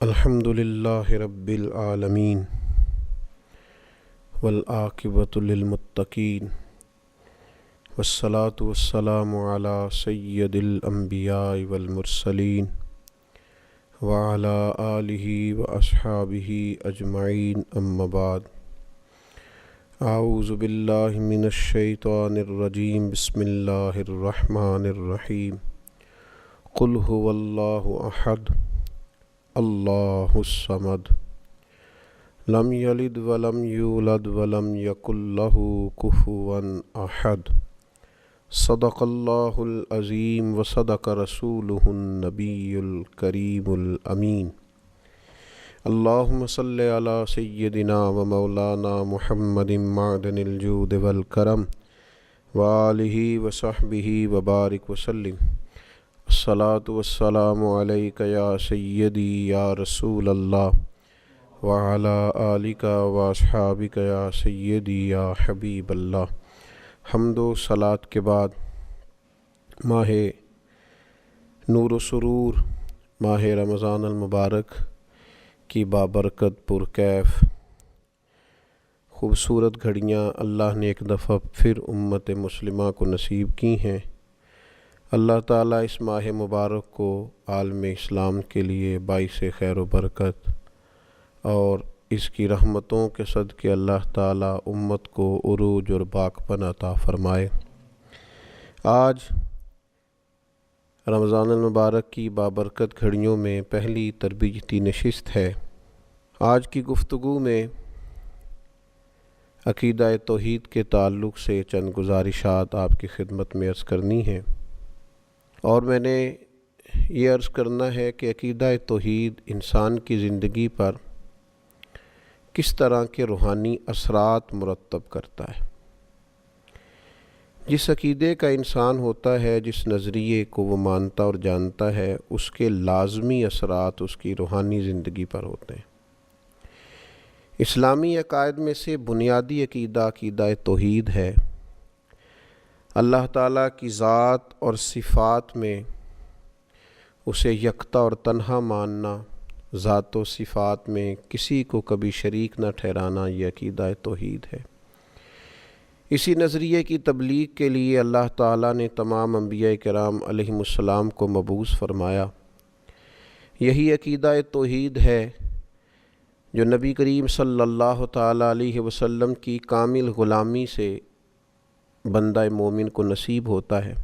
الحمد للہ رب العالمین والعاقبۃ للمتقین والصلاة والسلام علی سید الانبیاء والمرسلین وعلی آلہ واصحابہ اجمعین اما بعد اعوذ باللہ من الشیطان الرجیم بسم اللہ الرحمن الرحیم قل هو اللہ احد اللہ الصمد لم یلد ولم یولد ولم یکن لہ کفوا احد صدق اللہ العظیم وصدق رسولہ النبی الکریم الامین اللہم صلی علی سیدنا و مولانا محمد معدن الجود والکرم وآلہ وصحبہ وبارک وسلم الصلاۃ والسلام علیک یا سیدی یا رسول اللہ وعلی آلک واصحابک یا سیدی یا حبیب اللہ۔ حمد و صلاۃ کے بعد ماہ نور و سرور، ماہ رمضان المبارک کی بابرکت پرکیف خوبصورت گھڑیاں اللہ نے ایک دفعہ پھر امت مسلمہ کو نصیب کی ہیں۔ اللہ تعالیٰ اس ماہ مبارک کو عالم اسلام کے لیے باعث خیر و برکت اور اس کی رحمتوں کے صدقے اللہ تعالیٰ امت کو عروج اور باقپن عطا فرمائے۔ آج رمضان المبارک کی بابرکت گھڑیوں میں پہلی تربیتی نشست ہے۔ آج کی گفتگو میں عقیدہ توحید کے تعلق سے چند گزارشات آپ کی خدمت میں عرض کرنی ہیں، اور میں نے یہ عرض کرنا ہے کہ عقیدہ توحید انسان کی زندگی پر کس طرح کے روحانی اثرات مرتب کرتا ہے۔ جس عقیدے کا انسان ہوتا ہے، جس نظریے کو وہ مانتا اور جانتا ہے، اس کے لازمی اثرات اس کی روحانی زندگی پر ہوتے ہیں۔ اسلامی عقائد میں سے بنیادی عقیدہ عقیدہ توحید ہے۔ اللہ تعالیٰ کی ذات اور صفات میں اسے یکتا اور تنہا ماننا، ذات و صفات میں کسی کو کبھی شریک نہ ٹھہرانا، یہ عقیدہ توحید ہے۔ اسی نظریے کی تبلیغ کے لیے اللہ تعالیٰ نے تمام انبیاء کرام علیہم السلام کو مبعوث فرمایا۔ یہی عقیدہ توحید ہے جو نبی کریم صلی اللہ تعالیٰ علیہ وسلم کی کامل غلامی سے بندہ مومن کو نصیب ہوتا ہے،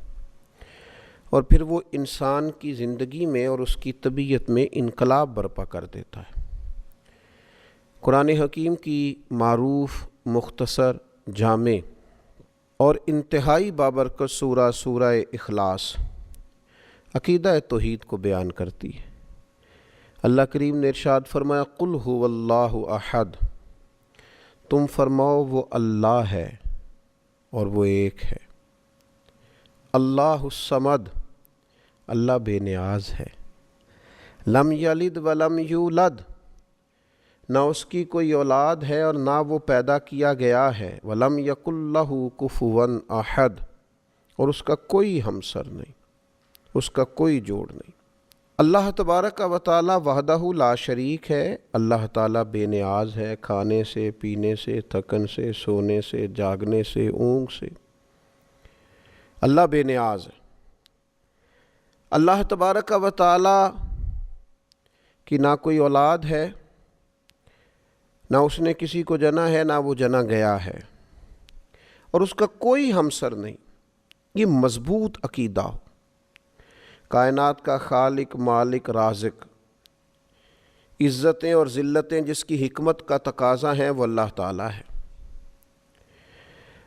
اور پھر وہ انسان کی زندگی میں اور اس کی طبیعت میں انقلاب برپا کر دیتا ہے۔ قرآن حکیم کی معروف، مختصر، جامع اور انتہائی بابرکت سورہ اخلاص عقیدہ توحید کو بیان کرتی ہے۔ اللہ کریم نے ارشاد فرمایا قل هو اللہ احد، تم فرماؤ وہ اللہ ہے اور وہ ایک ہے۔ اللہ الصمد، اللہ بے نیاز ہے۔ لم یلد ولم یولد، نہ اس کی کوئی اولاد ہے اور نہ وہ پیدا کیا گیا ہے۔ ولم یکن لہ کفوا احد، اور اس کا کوئی ہمسر نہیں، اس کا کوئی جوڑ نہیں۔ اللہ تبارک و تعالی وحدہ لا شریک ہے۔ اللہ تعالیٰ بے نیاز ہے، کھانے سے، پینے سے، تھکن سے، سونے سے، جاگنے سے، اونگ سے۔ اللہ بے نیاز ہے۔ اللہ تبارک و تعالی کی نہ کوئی اولاد ہے، نہ اس نے کسی کو جنا ہے، نہ وہ جنا گیا ہے، اور اس کا کوئی ہمسر نہیں۔ یہ مضبوط عقیدہ ہو۔ کائنات کا خالق، مالک، رازق، عزتیں اور ذلتیں جس کی حکمت کا تقاضا ہیں، وہ اللہ تعالیٰ ہے۔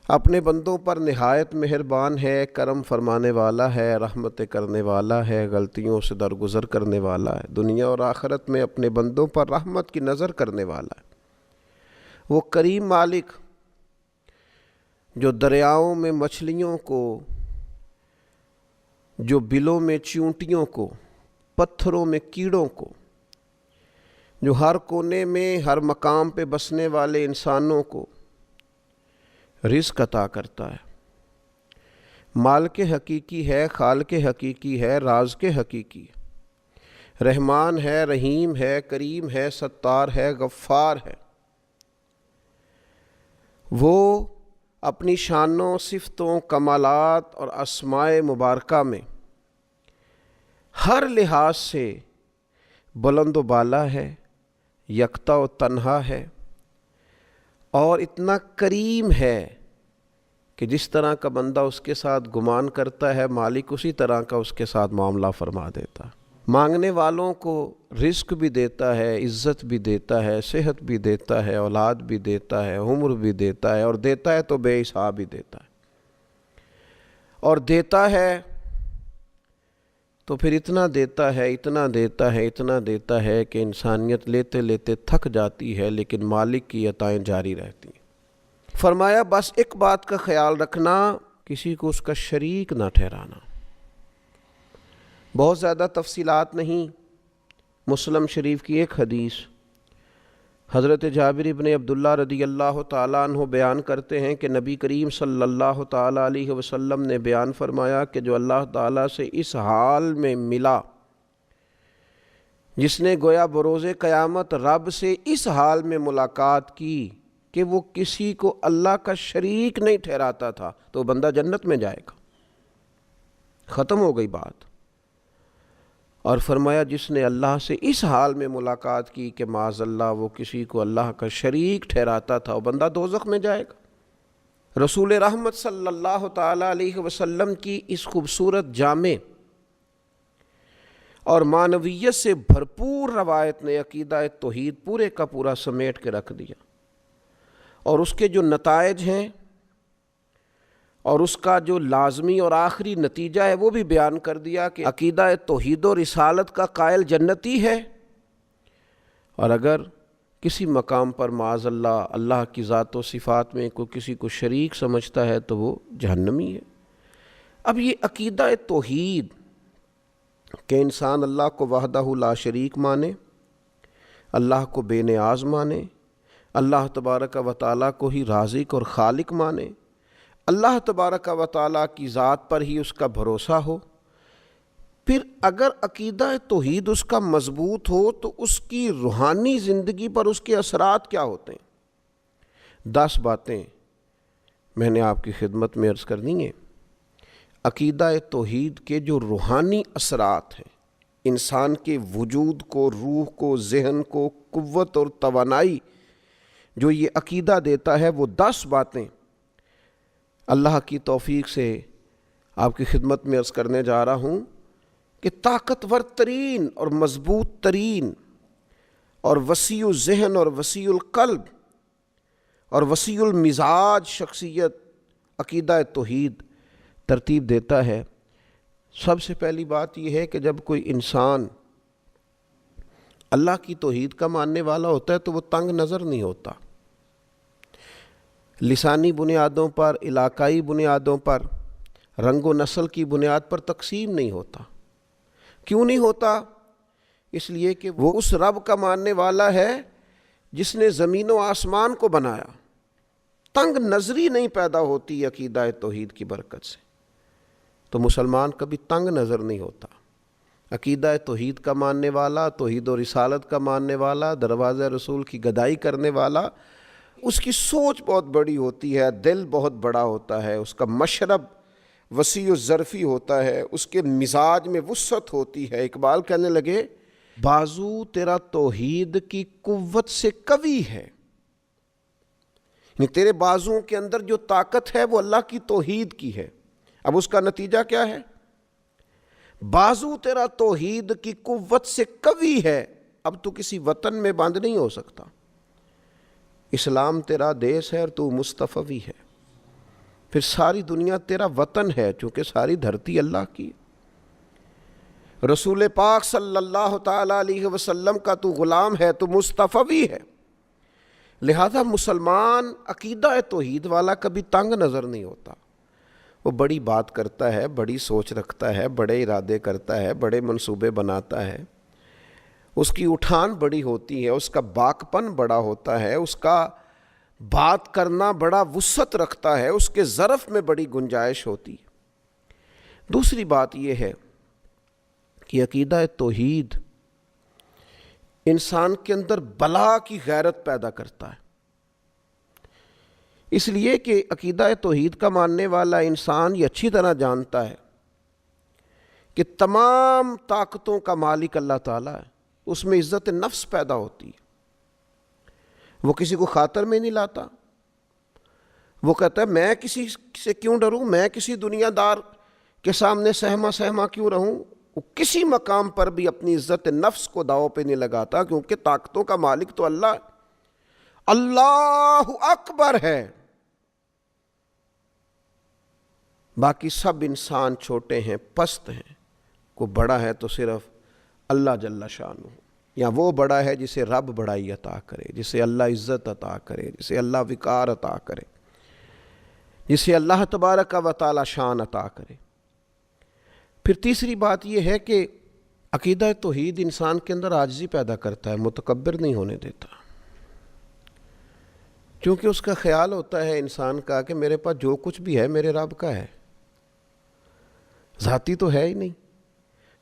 اپنے بندوں پر نہایت مہربان ہے، کرم فرمانے والا ہے، رحمت کرنے والا ہے، غلطیوں سے درگزر کرنے والا ہے، دنیا اور آخرت میں اپنے بندوں پر رحمت کی نظر کرنے والا ہے۔ وہ کریم مالک جو دریاؤں میں مچھلیوں کو، جو بلوں میں چیونٹیوں کو، پتھروں میں کیڑوں کو، جو ہر کونے میں ہر مقام پہ بسنے والے انسانوں کو رزق عطا کرتا ہے۔ مالک حقیقی ہے، خالق حقیقی ہے، رازق حقیقی ہے۔ رحمان ہے، رحیم ہے، کریم ہے، ستار ہے، غفار ہے۔ وہ اپنی شانوں، صفتوں، کمالات اور اسماء مبارکہ میں ہر لحاظ سے بلند و بالا ہے، یکتا و تنہا ہے، اور اتنا کریم ہے کہ جس طرح کا بندہ اس کے ساتھ گمان کرتا ہے، مالک اسی طرح کا اس کے ساتھ معاملہ فرما دیتا ہے۔ مانگنے والوں کو رزق بھی دیتا ہے، عزت بھی دیتا ہے، صحت بھی دیتا ہے، اولاد بھی دیتا ہے، عمر بھی دیتا ہے، اور دیتا ہے تو بے حساب ہی دیتا ہے، اور دیتا ہے تو پھر اتنا دیتا ہے، اتنا دیتا ہے، اتنا دیتا ہے کہ انسانیت لیتے لیتے تھک جاتی ہے، لیکن مالک کی عطائیں جاری رہتی ہیں۔ فرمایا بس ایک بات کا خیال رکھنا، کسی کو اس کا شریک نہ ٹھہرانا۔ بہت زیادہ تفصیلات نہیں، مسلم شریف کی ایک حدیث، حضرت جابر بن عبداللہ رضی اللہ تعالیٰ عنہ بیان کرتے ہیں کہ نبی کریم صلی اللہ تعالیٰ علیہ وسلم نے بیان فرمایا کہ جو اللہ تعالیٰ سے اس حال میں ملا، جس نے گویا بروز قیامت رب سے اس حال میں ملاقات کی کہ وہ کسی کو اللہ کا شریک نہیں ٹھہراتا تھا، تو بندہ جنت میں جائے گا۔ ختم ہو گئی بات۔ اور فرمایا جس نے اللہ سے اس حال میں ملاقات کی کہ معاذ اللہ وہ کسی کو اللہ کا شریک ٹھہراتا تھا، وہ بندہ دوزخ میں جائے گا۔ رسول رحمت صلی اللہ تعالیٰ علیہ وسلم کی اس خوبصورت جامع اور معنویت سے بھرپور روایت نے عقیدہ توحید پورے کا پورا سمیٹ کے رکھ دیا، اور اس کے جو نتائج ہیں اور اس کا جو لازمی اور آخری نتیجہ ہے وہ بھی بیان کر دیا کہ عقیدہ توحید و رسالت کا قائل جنتی ہے، اور اگر کسی مقام پر معاذ اللہ اللہ کی ذات و صفات میں کوئی کسی کو شریک سمجھتا ہے تو وہ جہنمی ہے۔ اب یہ عقیدہ توحید کہ انسان اللہ کو وحدہ لا شریک مانے، اللہ کو بے نیاز مانے، اللہ تبارک و تعالیٰ کو ہی رازق اور خالق مانے، اللہ تبارک و تعالیٰ کی ذات پر ہی اس کا بھروسہ ہو، پھر اگر عقیدہ توحید اس کا مضبوط ہو تو اس کی روحانی زندگی پر اس کے اثرات کیا ہوتے ہیں۔ 10 باتیں میں نے آپ کی خدمت میں عرض کرنی ہیں۔ عقیدہ توحید کے جو روحانی اثرات ہیں، انسان کے وجود کو، روح کو، ذہن کو قوت اور توانائی جو یہ عقیدہ دیتا ہے، وہ 10 باتیں اللہ کی توفیق سے آپ کی خدمت میں عرض کرنے جا رہا ہوں کہ طاقتور ترین اور مضبوط ترین اور وسیع الذہن اور وسیع القلب اور وسیع المزاج شخصیت عقیدہ توحید ترتیب دیتا ہے۔ سب سے پہلی بات یہ ہے کہ جب کوئی انسان اللہ کی توحید کا ماننے والا ہوتا ہے تو وہ تنگ نظر نہیں ہوتا، لسانی بنیادوں پر، علاقائی بنیادوں پر، رنگ و نسل کی بنیاد پر تقسیم نہیں ہوتا۔ کیوں نہیں ہوتا؟ اس لیے کہ وہ اس رب کا ماننے والا ہے جس نے زمین و آسمان کو بنایا۔ تنگ نظری نہیں پیدا ہوتی عقیدہ توحید کی برکت سے، تو مسلمان کبھی تنگ نظر نہیں ہوتا۔ عقیدہ توحید کا ماننے والا، توحید و رسالت کا ماننے والا، دروازہ رسول کی گدائی کرنے والا، اس کی سوچ بہت بڑی ہوتی ہے، دل بہت بڑا ہوتا ہے، اس کا مشرب وسیع و ظرفی ہوتا ہے، اس کے مزاج میں وسعت ہوتی ہے۔ اقبال کہنے لگے بازو تیرا توحید کی قوت سے قوی ہے، یعنی تیرے بازوؤں کے اندر جو طاقت ہے وہ اللہ کی توحید کی ہے۔ اب اس کا نتیجہ کیا ہے؟ بازو تیرا توحید کی قوت سے قوی ہے، اب تو کسی وطن میں بند نہیں ہو سکتا۔ اسلام تیرا دیس ہے اور تو مصطفی ہے، پھر ساری دنیا تیرا وطن ہے، چونکہ ساری دھرتی اللہ کی ہے۔ رسول پاک صلی اللہ تعالیٰ علیہ وسلم کا تو غلام ہے، تو مصطفی ہے، لہذا مسلمان عقیدہ توحید والا کبھی تنگ نظر نہیں ہوتا۔ وہ بڑی بات کرتا ہے، بڑی سوچ رکھتا ہے، بڑے ارادے کرتا ہے، بڑے منصوبے بناتا ہے، اس کی اٹھان بڑی ہوتی ہے، اس کا باکپن بڑا ہوتا ہے، اس کا بات کرنا بڑا وسعت رکھتا ہے، اس کے ظرف میں بڑی گنجائش ہوتی ہے۔ دوسری بات یہ ہے کہ عقیدہ توحید انسان کے اندر بلا کی غیرت پیدا کرتا ہے، اس لیے کہ عقیدہ توحید کا ماننے والا انسان یہ اچھی طرح جانتا ہے کہ تمام طاقتوں کا مالک اللہ تعالیٰ ہے، اس میں عزت نفس پیدا ہوتی ہے، وہ کسی کو خاطر میں نہیں لاتا، وہ کہتا ہے میں کسی سے کیوں ڈروں، میں کسی دنیا دار کے سامنے سہما کیوں رہوں، وہ کسی مقام پر بھی اپنی عزت نفس کو داؤ پہ نہیں لگاتا، کیونکہ طاقتوں کا مالک تو اللہ ہے، اللہ اکبر ہے، باقی سب انسان چھوٹے ہیں، پست ہیں، کو بڑا ہے تو صرف اللہ جل شانہ، یا وہ بڑا ہے جسے رب بڑائی عطا کرے، جسے اللہ عزت عطا کرے، جسے اللہ وقار عطا کرے، جسے اللہ تبارک و تعالی شان عطا کرے۔ پھر تیسری بات یہ ہے کہ عقیدہ توحید انسان کے اندر عاجزی پیدا کرتا ہے، متکبر نہیں ہونے دیتا، کیونکہ اس کا خیال ہوتا ہے انسان کا کہ میرے پاس جو کچھ بھی ہے میرے رب کا ہے، ذاتی تو ہے ہی نہیں،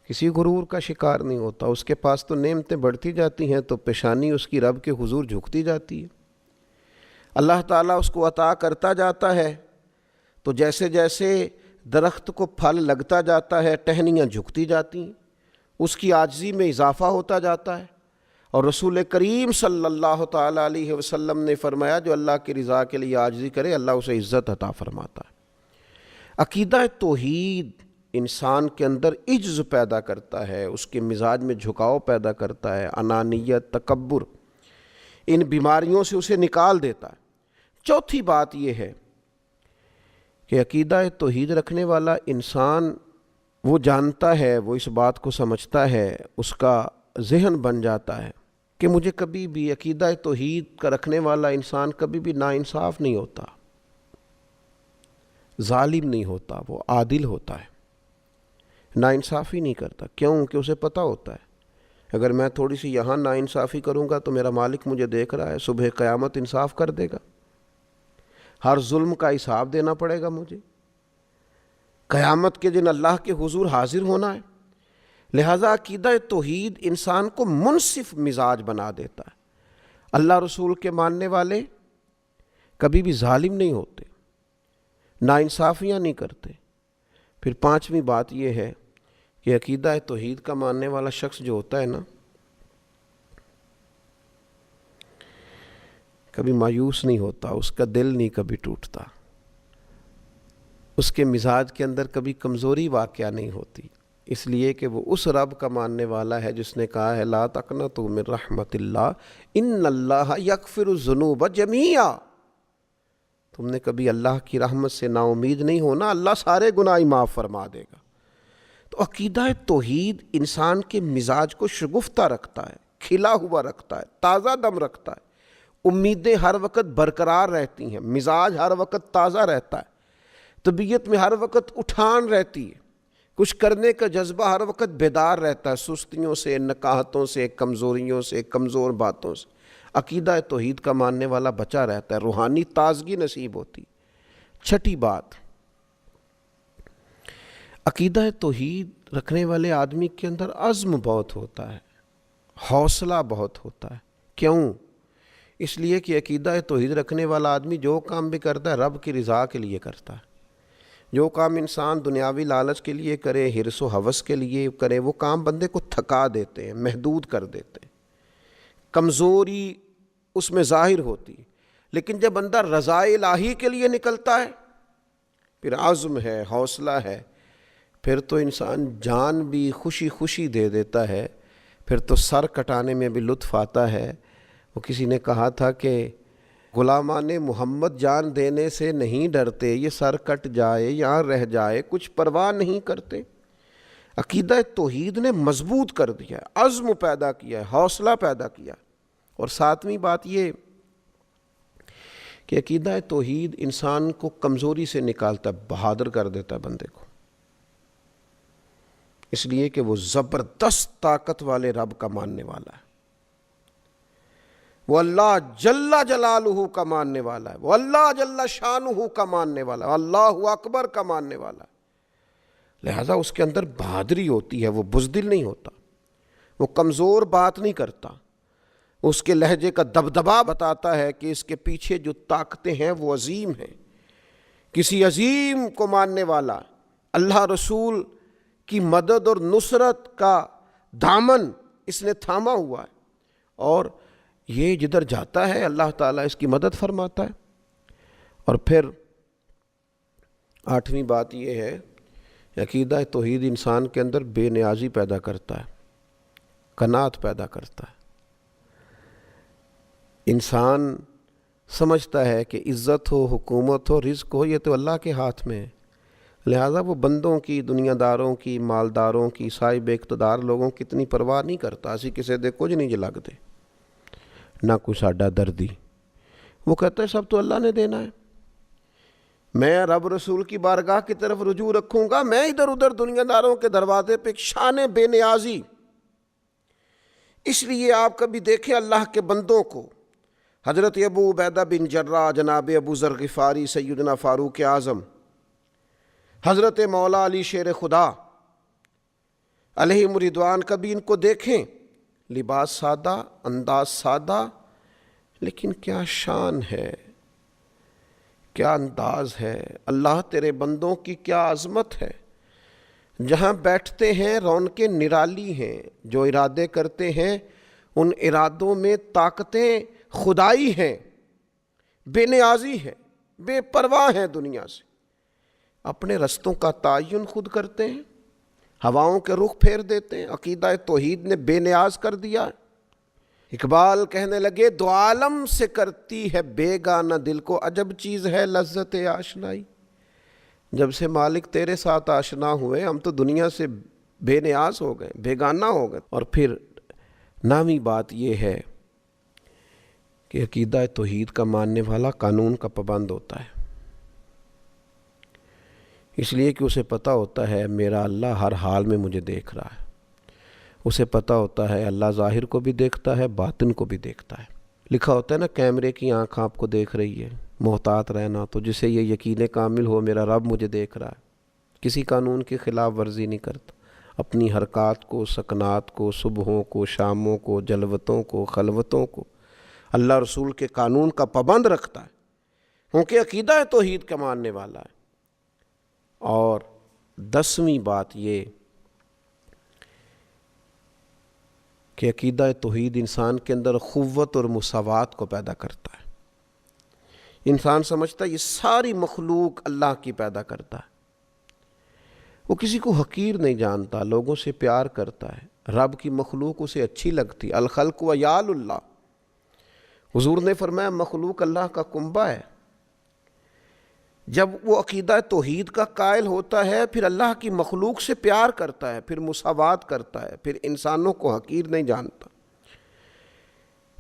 کسی غرور کا شکار نہیں ہوتا، اس کے پاس تو نعمتیں بڑھتی جاتی ہیں تو پیشانی اس کی رب کے حضور جھکتی جاتی ہے، اللہ تعالیٰ اس کو عطا کرتا جاتا ہے تو جیسے جیسے درخت کو پھل لگتا جاتا ہے ٹہنیاں جھکتی جاتی ہیں، اس کی عاجزی میں اضافہ ہوتا جاتا ہے، اور رسول کریم صلی اللہ تعالیٰ علیہ وسلم نے فرمایا جو اللہ کی رضا کے لیے عاجزی کرے اللہ اسے عزت عطا فرماتا ہے۔ عقیدہ توحید انسان کے اندر عجز پیدا کرتا ہے، اس کے مزاج میں جھکاؤ پیدا کرتا ہے، انانیت، تکبر، ان بیماریوں سے اسے نکال دیتا ہے۔ چوتھی بات یہ ہے کہ عقیدہ توحید رکھنے والا انسان وہ جانتا ہے، وہ اس بات کو سمجھتا ہے، اس کا ذہن بن جاتا ہے کہ مجھے کبھی بھی عقیدہ توحید کا رکھنے والا انسان کبھی بھی ناانصاف نہیں ہوتا، ظالم نہیں ہوتا، وہ عادل ہوتا ہے، ناانصافی نہیں کرتا، کیوں کہ اسے پتہ ہوتا ہے اگر میں تھوڑی سی یہاں ناانصافی کروں گا تو میرا مالک مجھے دیکھ رہا ہے، صبح قیامت انصاف کر دے گا، ہر ظلم کا حساب دینا پڑے گا مجھے، قیامت کے دن اللہ کے حضور حاضر ہونا ہے، لہذا عقیدہ توحید انسان کو منصف مزاج بنا دیتا ہے۔ اللہ رسول کے ماننے والے کبھی بھی ظالم نہیں ہوتے، ناانصافیاں نہیں کرتے۔ پھر پانچویں بات یہ ہے کہ عقیدہ توحید کا ماننے والا شخص جو ہوتا ہے نا، کبھی مایوس نہیں ہوتا، اس کا دل نہیں کبھی ٹوٹتا، اس کے مزاج کے اندر کبھی کمزوری واقعہ نہیں ہوتی، اس لیے کہ وہ اس رب کا ماننے والا ہے جس نے کہا ہے لا تقنطوا من رحمت اللہ ان اللہ یغفر الذنوب جمیعا، تم نے کبھی اللہ کی رحمت سے نا امید نہیں ہونا، اللہ سارے گناہ معاف فرما دے گا۔ تو عقیدہ توحید انسان کے مزاج کو شگفتہ رکھتا ہے، کھلا ہوا رکھتا ہے، تازہ دم رکھتا ہے، امیدیں ہر وقت برقرار رہتی ہیں، مزاج ہر وقت تازہ رہتا ہے، طبیعت میں ہر وقت اٹھان رہتی ہے، کچھ کرنے کا جذبہ ہر وقت بیدار رہتا ہے، سستیوں سے، نکاہتوں سے، کمزوریوں سے، کمزور باتوں سے۔ عقیدہ توحید کا ماننے والا بچا رہتا ہے، روحانی تازگی نصیب ہوتی۔ چھٹی بات، عقیدہ توحید رکھنے والے آدمی کے اندر عزم بہت ہوتا ہے، حوصلہ بہت ہوتا ہے۔ کیوں؟ اس لیے کہ عقیدہ توحید رکھنے والا آدمی جو کام بھی کرتا ہے رب کی رضا کے لیے کرتا ہے۔ جو کام انسان دنیاوی لالچ کے لیے کرے، حرص و ہوس کے لیے کرے، وہ کام بندے کو تھکا دیتے ہیں، محدود کر دیتے ہیں، کمزوری اس میں ظاہر ہوتی ہے۔ لیکن جب بندہ رضا الہی کے لیے نکلتا ہے، پھر عزم ہے، حوصلہ ہے، پھر تو انسان جان بھی خوشی خوشی دے دیتا ہے، پھر تو سر کٹانے میں بھی لطف آتا ہے۔ وہ کسی نے کہا تھا کہ غلامان محمد جان دینے سے نہیں ڈرتے، یہ سر کٹ جائے یا رہ جائے کچھ پرواہ نہیں کرتے۔ عقیدہ توحید نے مضبوط کر دیا ہے، عزم پیدا کیا ہے، حوصلہ پیدا کیا ہے۔ اور ساتویں بات یہ کہ عقیدہ توحید انسان کو کمزوری سے نکالتا ہے، بہادر کر دیتا ہے بندے کو، اس لیے کہ وہ زبردست طاقت والے رب کا ماننے والا ہے، وہ اللہ جل جلالہ کا ماننے والا ہے، وہ اللہ جل شانہ کا ماننے والا ہے، اللہ اکبر کا ماننے والا ہے۔ لہذا اس کے اندر بہادری ہوتی ہے، وہ بزدل نہیں ہوتا، وہ کمزور بات نہیں کرتا، اس کے لہجے کا دبدبا بتاتا ہے کہ اس کے پیچھے جو طاقتیں ہیں وہ عظیم ہیں. کسی عظیم کو ماننے والا اللہ رسول کی مدد اور نصرت کا دامن اس نے تھاما ہوا ہے، اور یہ جدھر جاتا ہے اللہ تعالیٰ اس کی مدد فرماتا ہے. اور پھر 8ویں بات یہ ہے، عقیدہ توحید انسان کے اندر بے نیازی پیدا کرتا ہے، قناعت پیدا کرتا ہے. انسان سمجھتا ہے کہ عزت ہو، حکومت ہو، رزق ہو، یہ تو اللہ کے ہاتھ میں ہے، لہٰذا وہ بندوں کی، دنیا داروں کی، مالداروں کی، صاحب اقتدار لوگوں کی اتنی پرواہ نہیں کرتا. اسی کسی دے کچھ نہیں جلگ دے، نہ کوئی ساڈا دردی. وہ کہتا ہے سب تو اللہ نے دینا ہے، میں رب رسول کی بارگاہ کی طرف رجوع رکھوں گا، میں ادھر ادھر دنیا داروں کے دروازے پہ. ایک شان بے نیازی. اس لیے آپ کبھی دیکھیں اللہ کے بندوں کو، حضرت ابو عبیدہ بن جراح، جناب ابو ذر غفاری، سیدنا فاروق اعظم، حضرت مولا علی شیر خدا علیہم رضوان، کبھی ان کو دیکھیں، لباس سادہ، انداز سادہ، لیکن کیا شان ہے، کیا انداز ہے. اللہ تیرے بندوں کی کیا عظمت ہے. جہاں بیٹھتے ہیں رونقیں نرالی ہیں، جو ارادے کرتے ہیں ان ارادوں میں طاقتیں خدائی ہیں، بے نیازی ہیں، بے پرواہ ہیں دنیا سے. اپنے رستوں کا تعین خود کرتے ہیں، ہواؤں کے رخ پھیر دیتے ہیں. عقیدہ توحید نے بے نیاز کر دیا. اقبال کہنے لگے دو عالم سے کرتی ہے بیگانہ دل کو، عجب چیز ہے لذت آشنائی. جب سے مالک تیرے ساتھ آشنا ہوئے ہم تو دنیا سے بے نیاز ہو گئے، بیگانہ ہو گئے. اور پھر 9ویں بات یہ ہے کہ عقیدہ توحید کا ماننے والا قانون کا پابند ہوتا ہے، اس لیے کہ اسے پتہ ہوتا ہے میرا اللہ ہر حال میں مجھے دیکھ رہا ہے. اسے پتہ ہوتا ہے اللہ ظاہر کو بھی دیکھتا ہے، باطن کو بھی دیکھتا ہے. لکھا ہوتا ہے نا، کیمرے کی آنکھ آپ کو دیکھ رہی ہے، محتاط رہنا. تو جسے یہ یقین کامل ہو میرا رب مجھے دیکھ رہا ہے، کسی قانون کی خلاف ورزی نہیں کرتا. اپنی حرکات کو، سکنات کو، صبحوں کو، شاموں کو، جلوتوں کو، خلوتوں کو اللہ رسول کے قانون کا پابند رکھتا ہے، کیونکہ عقیدہ توحید کا ماننے والا ہے. اور 10ویں بات یہ کہ عقیدہ توحید انسان کے اندر قوت اور مساوات کو پیدا کرتا ہے. انسان سمجھتا ہے یہ ساری مخلوق اللہ کی پیدا کرتا ہے، وہ کسی کو حقیر نہیں جانتا، لوگوں سے پیار کرتا ہے. رب کی مخلوق اسے اچھی لگتی. الخلق و یال اللہ، حضور نے فرمایا مخلوق اللہ کا کنبہ ہے. جب وہ عقیدہ توحید کا قائل ہوتا ہے پھر اللہ کی مخلوق سے پیار کرتا ہے، پھر مساوات کرتا ہے، پھر انسانوں کو حقیر نہیں جانتا.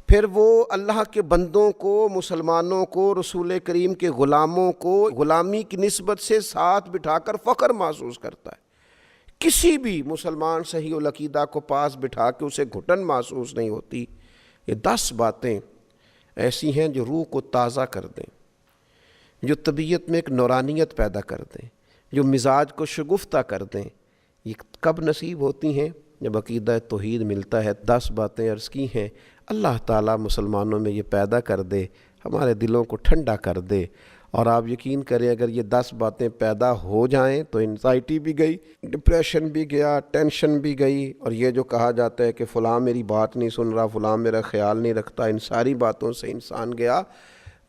پھر وہ اللہ کے بندوں کو، مسلمانوں کو، رسول کریم کے غلاموں کو غلامی کی نسبت سے ساتھ بٹھا کر فخر محسوس کرتا ہے. کسی بھی مسلمان صحیح العقیدہ کو پاس بٹھا کے اسے گھٹن محسوس نہیں ہوتی. یہ 10 باتیں ایسی ہیں جو روح کو تازہ کر دیں، جو طبیعت میں ایک نورانیت پیدا کر دیں، جو مزاج کو شگفتہ کر دیں. یہ کب نصیب ہوتی ہیں؟ جب عقیدہ توحید ملتا ہے. 10 باتیں عرض کی ہیں. اللہ تعالیٰ مسلمانوں میں یہ پیدا کر دے، ہمارے دلوں کو ٹھنڈا کر دے. اور آپ یقین کریں اگر یہ 10 باتیں پیدا ہو جائیں تو انزائٹی بھی گئی، ڈپریشن بھی گیا، ٹینشن بھی گئی. اور یہ جو کہا جاتا ہے کہ فلاں میری بات نہیں سن رہا، فلاں میرا خیال نہیں رکھتا، ان ساری باتوں سے انسان گیا.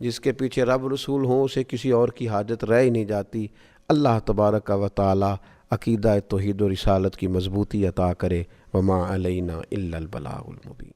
جس کے پیچھے رب رسول ہوں اسے کسی اور کی حاجت رہ ہی نہیں جاتی. اللہ تبارک و تعالی عقیدہ توحید و رسالت کی مضبوطی عطا کرے. وما علینا الا البلاغ المبین.